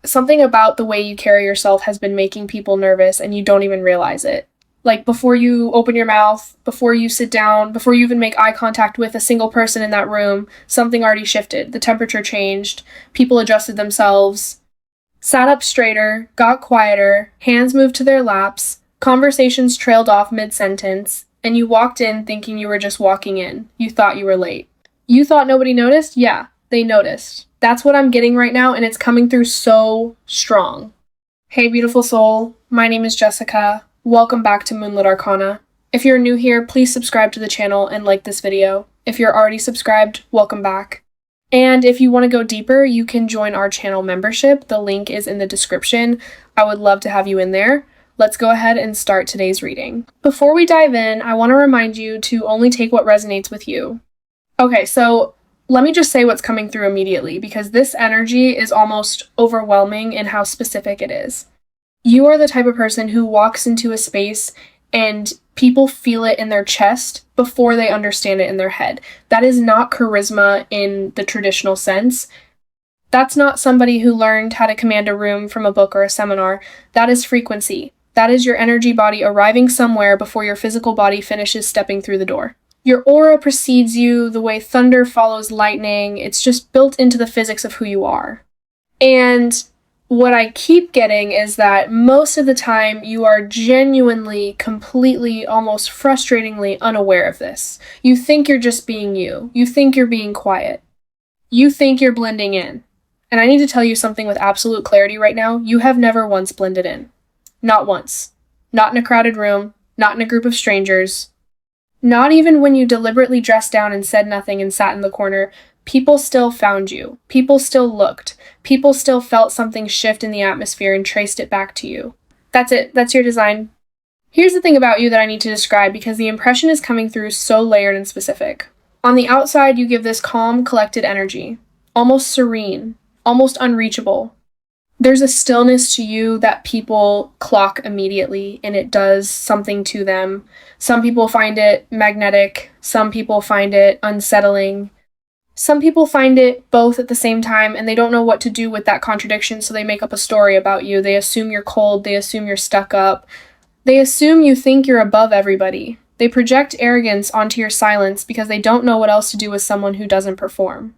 something about the way you carry yourself has been making people nervous and you don't even realize it. Like before you open your mouth, before you sit down, before you even make eye contact with a single person in that room, something already shifted. The temperature changed, people adjusted themselves, sat up straighter, got quieter, hands moved to their laps, conversations trailed off mid-sentence, and you walked in thinking you were just walking in. You thought you were late. You thought nobody noticed? Yeah, they noticed. That's what I'm getting right now, and it's coming through so strong. Hey, beautiful soul. My name is Jessica. Welcome back to Moonlit Arcana. If you're new here, please subscribe to the channel and like this video. If you're already subscribed, welcome back. And if you want to go deeper, you can join our channel membership. The link is in the description. I would love to have you in there. Let's go ahead and start today's reading. Before we dive in, I want to remind you to only take what resonates with you. Okay, so let me just say what's coming through immediately, because this energy is almost overwhelming in how specific it is. You are the type of person who walks into a space and people feel it in their chest before they understand it in their head. That is not charisma in the traditional sense. That's not somebody who learned how to command a room from a book or a seminar. That is frequency. That is your energy body arriving somewhere before your physical body finishes stepping through the door. Your aura precedes you the way thunder follows lightning. It's just built into the physics of who you are. And what I keep getting is that most of the time you are genuinely, completely, almost frustratingly unaware of this. You think you're just being you. You think you're being quiet. You think you're blending in. And I need to tell you something with absolute clarity right now. You have never once blended in. Not once. Not in a crowded room. Not in a group of strangers. Not even when you deliberately dressed down and said nothing and sat in the corner. People still found you. People still looked. People still felt something shift in the atmosphere and traced it back to you. That's it. That's your design. Here's the thing about you that I need to describe, because the impression is coming through so layered and specific. On the outside, you give this calm, collected energy. Almost serene. Almost unreachable. There's a stillness to you that people clock immediately, and it does something to them. Some people find it magnetic. Some people find it unsettling. Some people find it both at the same time, and they don't know what to do with that contradiction, so they make up a story about you. They assume you're cold. They assume you're stuck up. They assume you think you're above everybody. They project arrogance onto your silence because they don't know what else to do with someone who doesn't perform.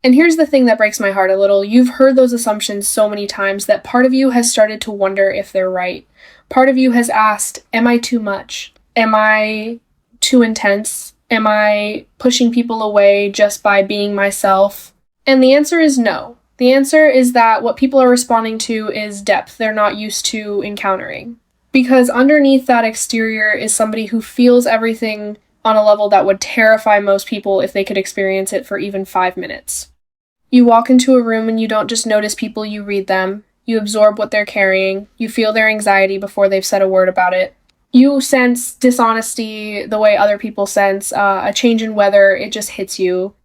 And here's the thing that breaks my heart a little. You've heard those assumptions so many times that part of you has started to wonder if they're right. Part of you has asked, am I too much? Am I too intense? Am I pushing people away just by being myself? And the answer is no. The answer is that what people are responding to is depth they're not used to encountering. Because underneath that exterior is somebody who feels everything on a level that would terrify most people if they could experience it for even 5 minutes. You walk into a room and you don't just notice people, you read them. You absorb what they're carrying. You feel their anxiety before they've said a word about it. You sense dishonesty the way other people sense a change in weather. It just hits you.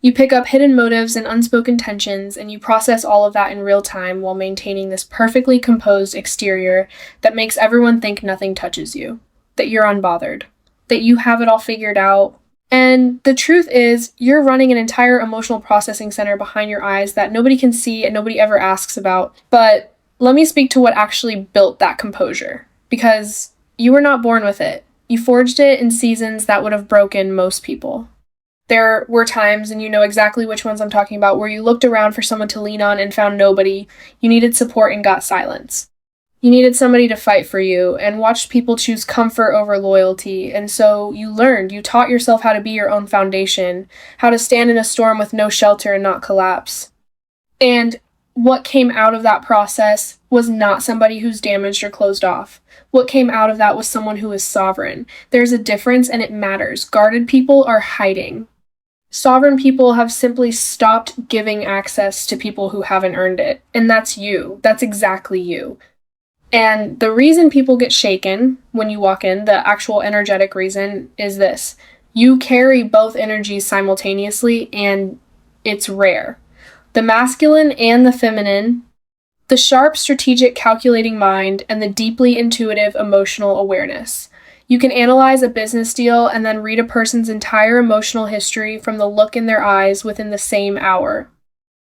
You pick up hidden motives and unspoken tensions, and you process all of that in real time while maintaining this perfectly composed exterior that makes everyone think nothing touches you, that you're unbothered, that you have it all figured out. And the truth is, you're running an entire emotional processing center behind your eyes that nobody can see and nobody ever asks about. But let me speak to what actually built that composure, because you were not born with it. You forged it in seasons that would have broken most people. There were times, and you know exactly which ones I'm talking about, where you looked around for someone to lean on and found nobody. You needed support and got silence. You needed somebody to fight for you, and watched people choose comfort over loyalty. And so you learned, you taught yourself how to be your own foundation, how to stand in a storm with no shelter and not collapse. And what came out of that process was not somebody who's damaged or closed off. What came out of that was someone who is sovereign. There's a difference, and it matters. Guarded people are hiding. Sovereign people have simply stopped giving access to people who haven't earned it. And that's you. That's exactly you. And the reason people get shaken when you walk in, the actual energetic reason, is this. You carry both energies simultaneously, and it's rare. The masculine and the feminine, the sharp, strategic, calculating mind, and the deeply intuitive, emotional awareness. You can analyze a business deal and then read a person's entire emotional history from the look in their eyes within the same hour.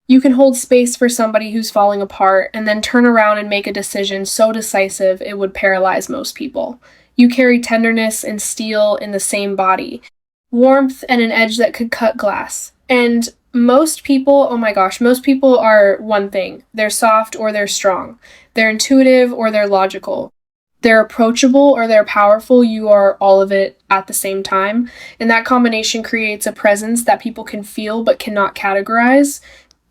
You can hold space for somebody who's falling apart and then turn around and make a decision so decisive it would paralyze most people. You carry tenderness and steel in the same body, warmth and an edge that could cut glass. And most people, oh my gosh, most people are one thing. They're soft or they're strong. They're intuitive or they're logical. They're approachable or they're powerful. You are all of it at the same time. And that combination creates a presence that people can feel but cannot categorize.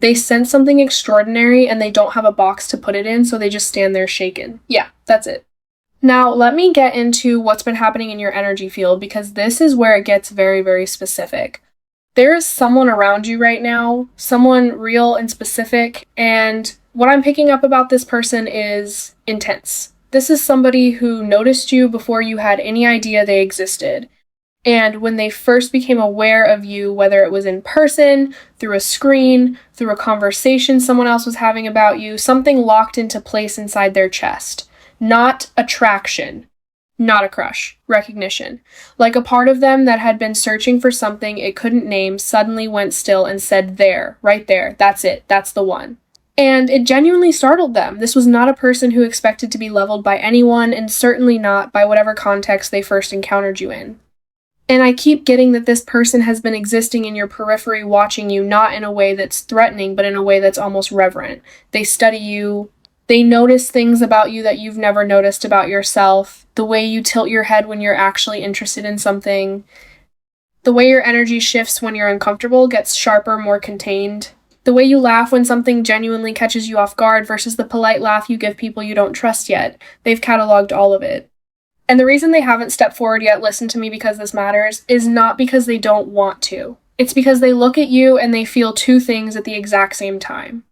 They sense something extraordinary and they don't have a box to put it in, so they just stand there shaken. Yeah, that's it. Now, let me get into what's been happening in your energy field, because this is where it gets very, very specific. There is someone around you right now, someone real and specific, and what I'm picking up about this person is intense. This is somebody who noticed you before you had any idea they existed. And when they first became aware of you, whether it was in person, through a screen, through a conversation someone else was having about you, something locked into place inside their chest. Not attraction, not a crush, recognition. Like a part of them that had been searching for something it couldn't name suddenly went still and said, there, right there, that's it, that's the one. And it genuinely startled them. This was not a person who expected to be leveled by anyone, and certainly not by whatever context they first encountered you in. And I keep getting that this person has been existing in your periphery, watching you, not in a way that's threatening, but in a way that's almost reverent. They study you. They notice things about you that you've never noticed about yourself. The way you tilt your head when you're actually interested in something. The way your energy shifts when you're uncomfortable gets sharper, more contained. The way you laugh when something genuinely catches you off guard versus the polite laugh you give people you don't trust yet. They've cataloged all of it. And the reason they haven't stepped forward yet, listen to me because this matters, is not because they don't want to. It's because they look at you and they feel two things at the exact same time.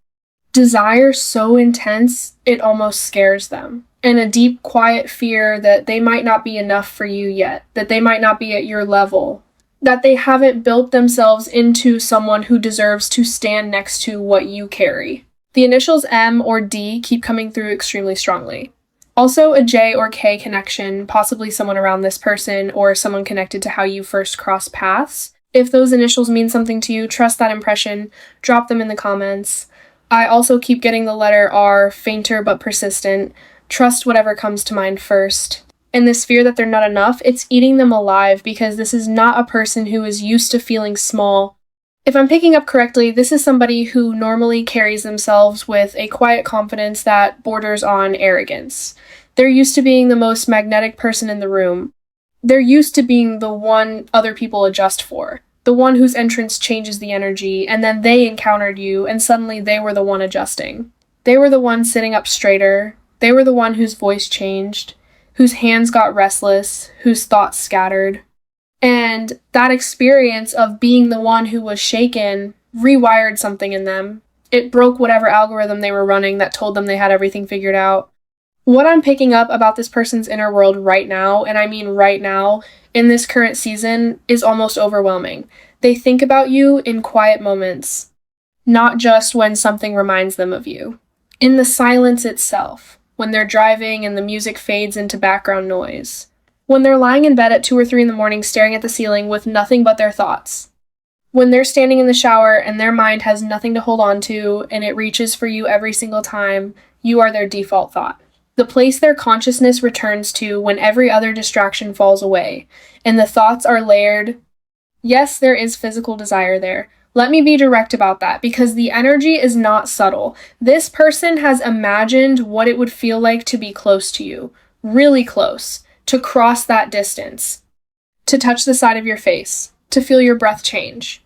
Desire so intense, it almost scares them. And a deep, quiet fear that they might not be enough for you yet, that they might not be at your level, that they haven't built themselves into someone who deserves to stand next to what you carry. The initials M or D keep coming through extremely strongly. Also, a J or K connection, possibly someone around this person or someone connected to how you first crossed paths. If those initials mean something to you, trust that impression, drop them in the comments. I also keep getting the letter R, fainter but persistent. Trust whatever comes to mind first. And this fear that they're not enough, it's eating them alive, because this is not a person who is used to feeling small. If I'm picking up correctly, this is somebody who normally carries themselves with a quiet confidence that borders on arrogance. They're used to being the most magnetic person in the room. They're used to being the one other people adjust for, the one whose entrance changes the energy, and then they encountered you, and suddenly they were the one adjusting. They were the one sitting up straighter. They were the one whose voice changed, whose hands got restless, whose thoughts scattered. And that experience of being the one who was shaken rewired something in them. It broke whatever algorithm they were running that told them they had everything figured out. What I'm picking up about this person's inner world right now, and I mean right now, in this current season, is almost overwhelming. They think about you in quiet moments, not just when something reminds them of you. In the silence itself, when they're driving and the music fades into background noise. When they're lying in bed at 2 or 3 in the morning staring at the ceiling with nothing but their thoughts. When they're standing in the shower and their mind has nothing to hold on to and it reaches for you every single time, you are their default thought. The place their consciousness returns to when every other distraction falls away, and the thoughts are layered. Yes, there is physical desire there. Let me be direct about that, because the energy is not subtle. This person has imagined what it would feel like to be close to you, really close. To cross that distance, to touch the side of your face, to feel your breath change.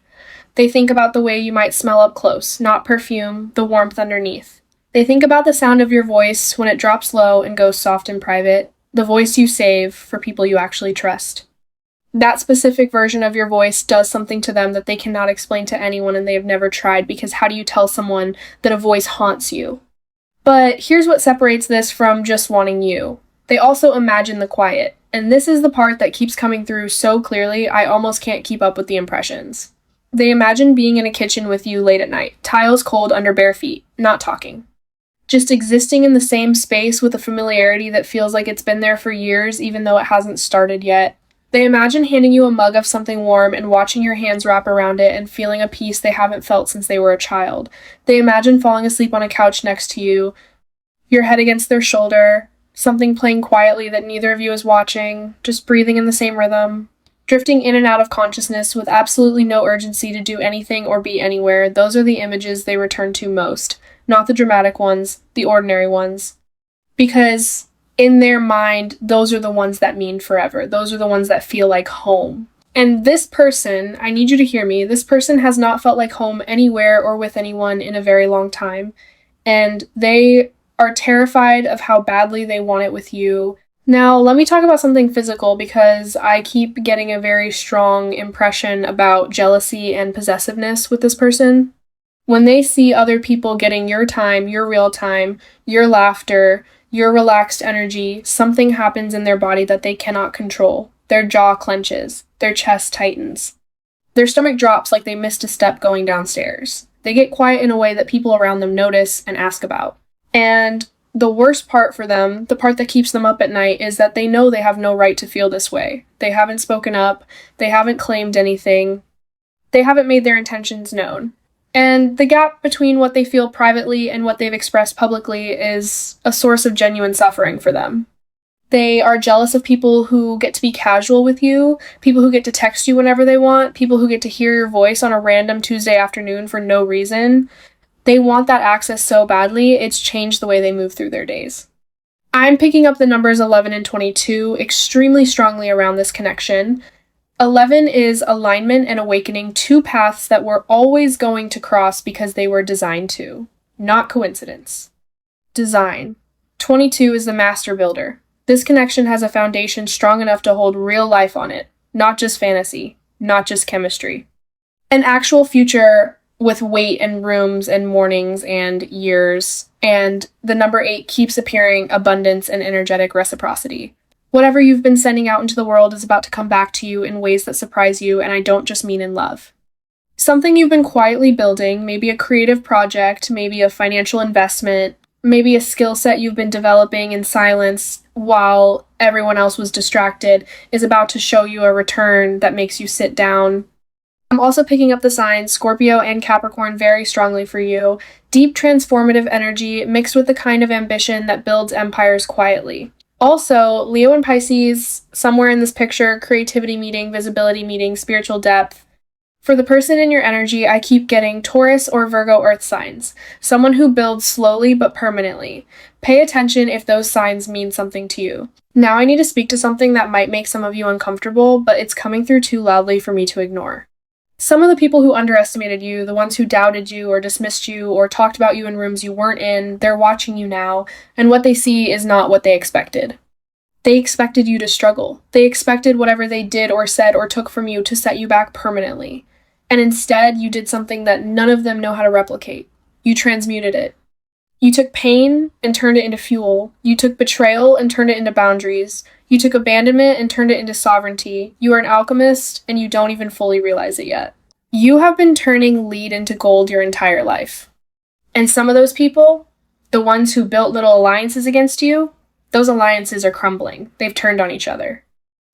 They think about the way you might smell up close, not perfume, the warmth underneath. They think about the sound of your voice when it drops low and goes soft in private, the voice you save for people you actually trust. That specific version of your voice does something to them that they cannot explain to anyone and they have never tried, because how do you tell someone that a voice haunts you? But here's what separates this from just wanting you. They also imagine the quiet, and this is the part that keeps coming through so clearly I almost can't keep up with the impressions. They imagine being in a kitchen with you late at night, tiles cold under bare feet, not talking. Just existing in the same space with a familiarity that feels like it's been there for years even though it hasn't started yet. They imagine handing you a mug of something warm and watching your hands wrap around it and feeling a peace they haven't felt since they were a child. They imagine falling asleep on a couch next to you, your head against their shoulder, something playing quietly that neither of you is watching, just breathing in the same rhythm. Drifting in and out of consciousness with absolutely no urgency to do anything or be anywhere, those are the images they return to most, not the dramatic ones, the ordinary ones. Because in their mind, those are the ones that mean forever. Those are the ones that feel like home. And this person, I need you to hear me, this person has not felt like home anywhere or with anyone in a very long time. And they are terrified of how badly they want it with you. Now, let me talk about something physical because I keep getting a very strong impression about jealousy and possessiveness with this person. When they see other people getting your time, your real time, your laughter, your relaxed energy, something happens in their body that they cannot control. Their jaw clenches. Their chest tightens. Their stomach drops like they missed a step going downstairs. They get quiet in a way that people around them notice and ask about. And the worst part for them, the part that keeps them up at night, is that they know they have no right to feel this way. They haven't spoken up. They haven't claimed anything. They haven't made their intentions known. And the gap between what they feel privately and what they've expressed publicly is a source of genuine suffering for them. They are jealous of people who get to be casual with you, people who get to text you whenever they want, people who get to hear your voice on a random Tuesday afternoon for no reason. They want that access so badly, it's changed the way they move through their days. I'm picking up the numbers 11 and 22 extremely strongly around this connection. 11 is alignment and awakening, two paths that we're always going to cross because they were designed to. Not coincidence. Design. 22 is the master builder. This connection has a foundation strong enough to hold real life on it, not just fantasy, not just chemistry. An actual future with weight and rooms and mornings and years, and the number 8 keeps appearing abundance and energetic reciprocity. Whatever you've been sending out into the world is about to come back to you in ways that surprise you, and I don't just mean in love. Something you've been quietly building, maybe a creative project, maybe a financial investment, maybe a skill set you've been developing in silence while everyone else was distracted, is about to show you a return that makes you sit down. I'm also picking up the signs Scorpio and Capricorn very strongly for you. Deep transformative energy mixed with the kind of ambition that builds empires quietly. Also, Leo and Pisces, somewhere in this picture, creativity meeting, visibility meeting, spiritual depth. For the person in your energy, I keep getting Taurus or Virgo earth signs. Someone who builds slowly but permanently. Pay attention if those signs mean something to you. Now I need to speak to something that might make some of you uncomfortable, but it's coming through too loudly for me to ignore. Some of the people who underestimated you, the ones who doubted you or dismissed you or talked about you in rooms you weren't in, they're watching you now, and what they see is not what they expected. They expected you to struggle. They expected whatever they did or said or took from you to set you back permanently. And instead, you did something that none of them know how to replicate. You transmuted it. You took pain and turned it into fuel. You took betrayal and turned it into boundaries. You took abandonment and turned it into sovereignty. You are an alchemist, and you don't even fully realize it yet. You have been turning lead into gold your entire life. And some of those people, the ones who built little alliances against you, those alliances are crumbling. They've turned on each other.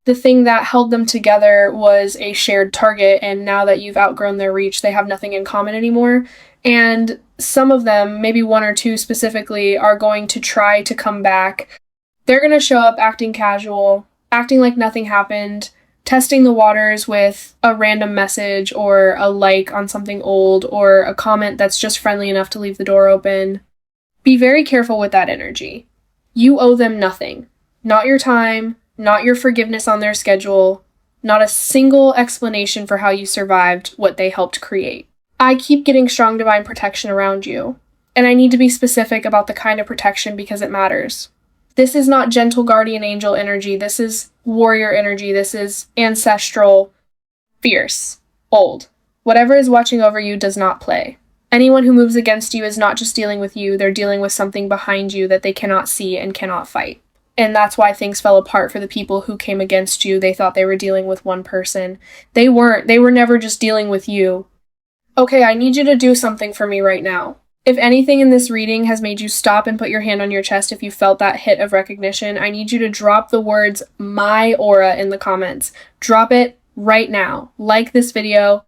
The thing that held them together was a shared target, and now that you've outgrown their reach, they have nothing in common anymore. And some of them, maybe one or two specifically, are going to try to come back. They're going to show up acting casual, acting like nothing happened, testing the waters with a random message or a like on something old or a comment that's just friendly enough to leave the door open. Be very careful with that energy. You owe them nothing. Not your time, not your forgiveness on their schedule, not a single explanation for how you survived what they helped create. I keep getting strong divine protection around you, and I need to be specific about the kind of protection because it matters. This is not gentle guardian angel energy. This is warrior energy. This is ancestral, fierce, old. Whatever is watching over you does not play. Anyone who moves against you is not just dealing with you, they're dealing with something behind you that they cannot see and cannot fight. And that's why things fell apart for the people who came against you. They thought they were dealing with one person. They weren't. They were never just dealing with you. Okay, I need you to do something for me right now. If anything in this reading has made you stop and put your hand on your chest if you felt that hit of recognition, I need you to drop the words "my aura" in the comments. Drop it right now. Like this video.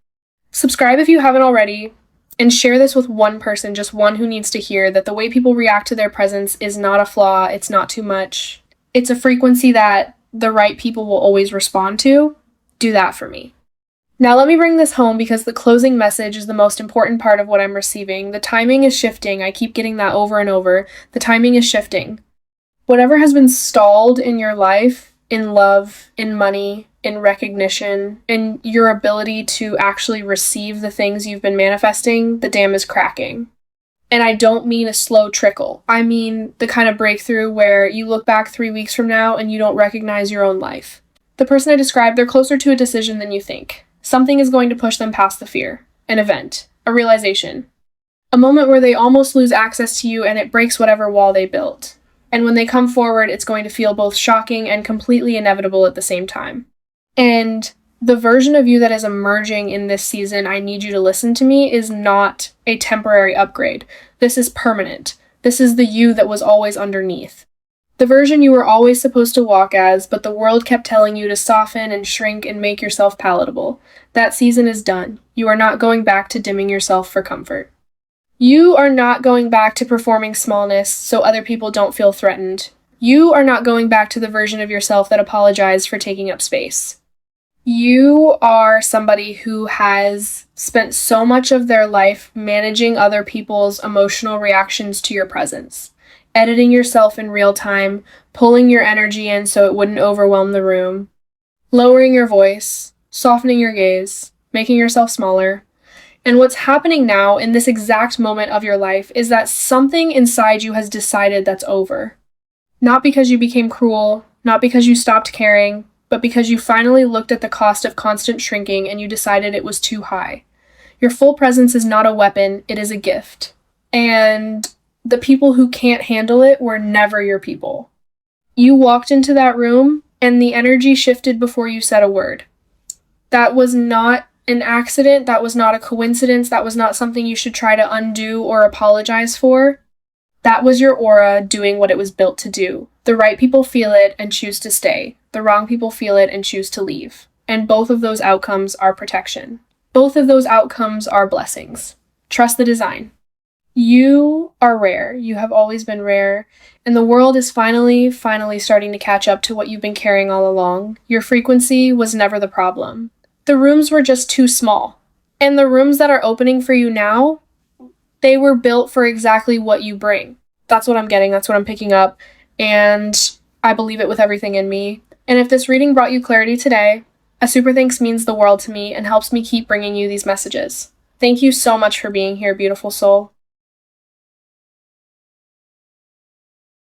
Subscribe if you haven't already. And share this with one person, just one who needs to hear that the way people react to their presence is not a flaw. It's not too much. It's a frequency that the right people will always respond to. Do that for me. Now let me bring this home because the closing message is the most important part of what I'm receiving. The timing is shifting. I keep getting that over and over. The timing is shifting. Whatever has been stalled in your life, in love, in money, in recognition, in your ability to actually receive the things you've been manifesting, the dam is cracking. And I don't mean a slow trickle. I mean the kind of breakthrough where you look back 3 weeks from now and you don't recognize your own life. The person I described, they're closer to a decision than you think. Something is going to push them past the fear. An event. A realization. A moment where they almost lose access to you and it breaks whatever wall they built. And when they come forward, it's going to feel both shocking and completely inevitable at the same time. And the version of you that is emerging in this season, I need you to listen to me, is not a temporary upgrade. This is permanent. This is the you that was always underneath. The version you were always supposed to walk as, but the world kept telling you to soften and shrink and make yourself palatable. That season is done. You are not going back to dimming yourself for comfort. You are not going back to performing smallness so other people don't feel threatened. You are not going back to the version of yourself that apologized for taking up space. You are somebody who has spent so much of their life managing other people's emotional reactions to your presence. Editing yourself in real time, pulling your energy in so it wouldn't overwhelm the room, lowering your voice, softening your gaze, making yourself smaller. And what's happening now in this exact moment of your life is that something inside you has decided that's over. Not because you became cruel, not because you stopped caring, but because you finally looked at the cost of constant shrinking and you decided it was too high. Your full presence is not a weapon, it is a gift. And the people who can't handle it were never your people. You walked into that room and the energy shifted before you said a word. That was not an accident. That was not a coincidence. That was not something you should try to undo or apologize for. That was your aura doing what it was built to do. The right people feel it and choose to stay. The wrong people feel it and choose to leave. And both of those outcomes are protection. Both of those outcomes are blessings. Trust the design. You are rare. You have always been rare. And the world is finally starting to catch up to what you've been carrying all along. Your frequency was never the problem. The rooms were just too small. And the rooms that are opening for you now, they were built for exactly what you bring. That's what I'm getting. That's what I'm picking up. And I believe it with everything in me. And if this reading brought you clarity today, a super thanks means the world to me and helps me keep bringing you these messages. Thank you so much for being here, beautiful soul.